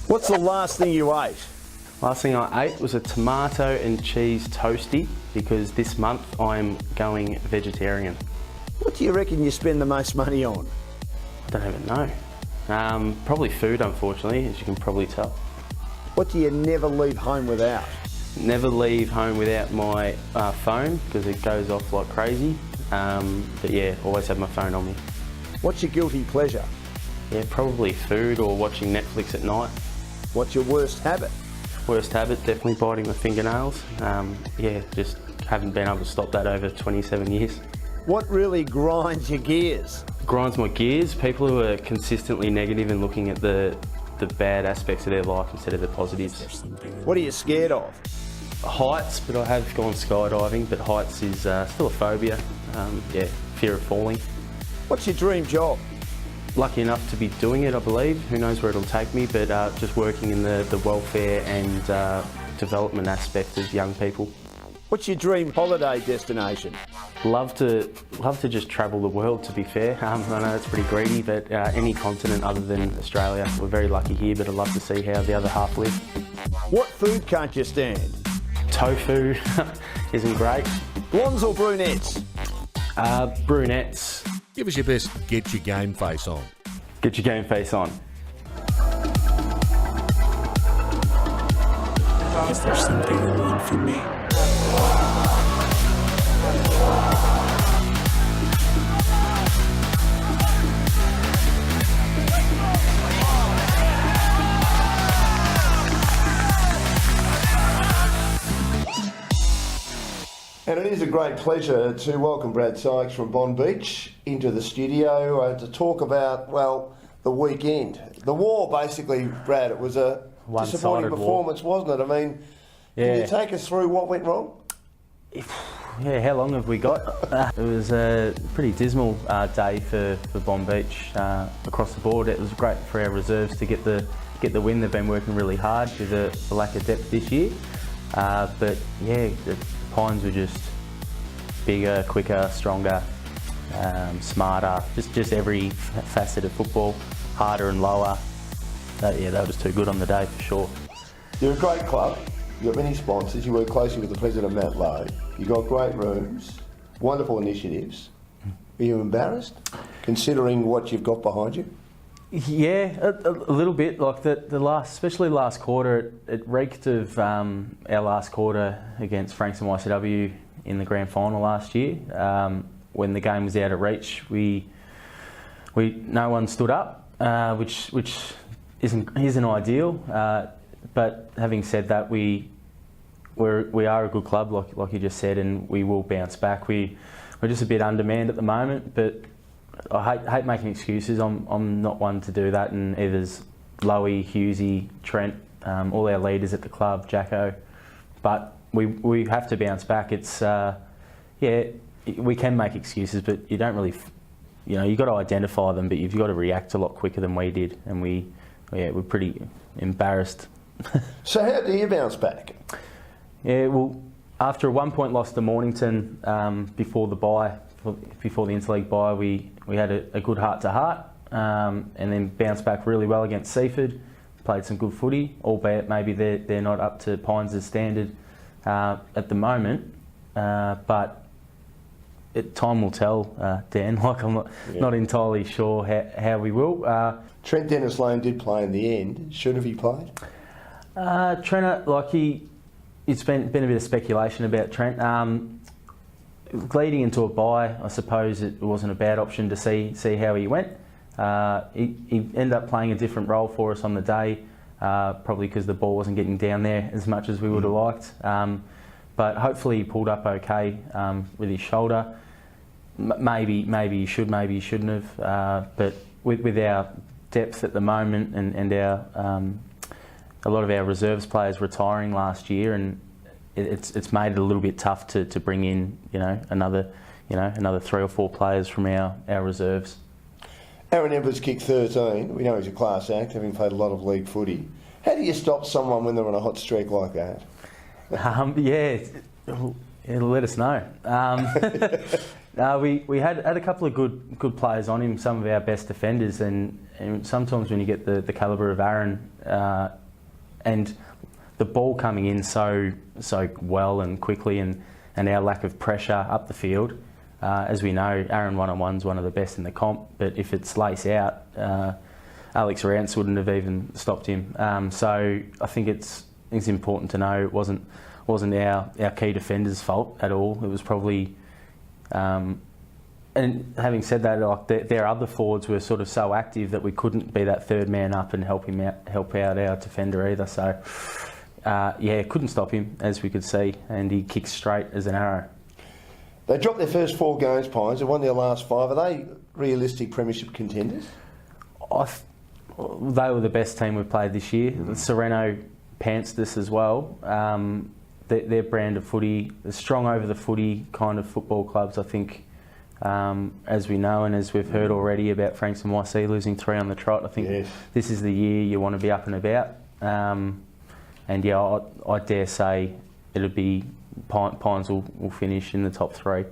What's the last thing you ate? Last thing I ate was a tomato and cheese toastie because this month I'm going vegetarian. What do you reckon you spend the most money on? I don't even know. Probably food, unfortunately, as you can probably tell. What do you never leave home without? Never leave home without my phone because it goes off like crazy. But yeah, always have my phone on me. What's your guilty pleasure? Yeah, probably food or watching Netflix at night. What's your worst habit? Worst habit, definitely biting my fingernails. Yeah, just haven't been able to stop that over 27 years. What really grinds your gears? Grinds my gears, people who are consistently negative and looking at the bad aspects of their life instead of the positives. What are you scared of? Heights, but I have gone skydiving, but heights is still a phobia. Yeah, fear of falling. What's your dream job? Lucky enough to be doing it, I believe. Who knows where it'll take me, but just working in the welfare and development aspect of young people. What's your dream holiday destination? Love to just travel the world, to be fair. I know it's pretty greedy, but any continent other than Australia. We're very lucky here, but I'd love to see how the other half live. What food can't you stand? Tofu isn't great. Blondes or brunettes? Brunettes. Give us your best Get Your Game Face on. Get your game face on. Is there something you want from me? And it is a great pleasure to welcome Brad Sykes from Bonbeach into the studio to talk about, well, the weekend. The war, basically, Brad, it was a disappointing performance, wasn't it? I mean, can you take us through what went wrong? Yeah, how long have we got? It was a pretty dismal day for Bonbeach across the board. It was great for our reserves to get the win. They've been working really hard with the lack of depth this year. But yeah, the Pines were just bigger, quicker, stronger, smarter. Just every facet of football, harder and lower. Yeah, they were just too good on the day for sure. You're a great club. You've got many sponsors. You work closely with the president, Matt Lowe. You've got great rooms, wonderful initiatives. Are you embarrassed, considering what you've got behind you? Yeah, a little bit. Like especially last quarter, it reeked of our last quarter against Franks and YCW in the grand final last year. When the game was out of reach, no one stood up, which isn't ideal. But having said that, we are a good club, like you just said, and we will bounce back. We're just a bit undermanned at the moment, but I hate making excuses. I'm not one to do that, and either's Lowy, Hughesy, Trent, all our leaders at the club, Jacko. But we have to bounce back. It's yeah, we can make excuses, but you don't really, you've got to identify them, but you've got to react a lot quicker than we did, and we're pretty embarrassed. So how do you bounce back? Yeah, well, after a 1-point loss to Mornington before the bye, before the interleague bye, we had a good heart-to-heart and then bounced back really well against Seaford, played some good footy, albeit maybe they're not up to Pines' standard at the moment, but time will tell, Dan. Like I'm not entirely sure how we will. Trent Dennis-Lane did play in the end. Should have he played? Trent, it's been a bit of speculation about Trent. Leading into a bye, I suppose it wasn't a bad option to see how he went. He ended up playing a different role for us on the day, probably because the ball wasn't getting down there as much as we would have liked. But hopefully he pulled up okay with his shoulder. Maybe he should, maybe he shouldn't have. But with our depth at the moment and our a lot of our reserves players retiring last year, and it's made it a little bit tough to bring in another 3 or 4 players from our reserves. Aaron Evers kicked 13. We know he's a class act, having played a lot of league footy. How do you stop someone when they're on a hot streak like that? Yeah, it'll let us know. We had a couple of good players on him, some of our best defenders, and And sometimes when you get the calibre of Aaron and the ball coming in so well and quickly, and our lack of pressure up the field, as we know, Aaron one-on-one's one of the best in the comp. But if it's lace out, Alex Rance wouldn't have even stopped him. So I think it's important to know it wasn't our key defender's fault at all. It was probably, and having said that, like their other forwards were sort of so active that we couldn't be that third man up and help out our defender either. So couldn't stop him, as we could see, and he kicked straight as an arrow. They dropped their first 4 games, Pines. They won their last 5. Are they realistic premiership contenders? They were the best team we've played this year. Sereno pantsed us as well. Their brand of footy, the strong over the footy kind of football clubs, I think, as we know and as we've heard already about Franks and YC losing 3 on the trot, I think This is the year you want to be up and about. I dare say it'll be Pines will finish in the top 3.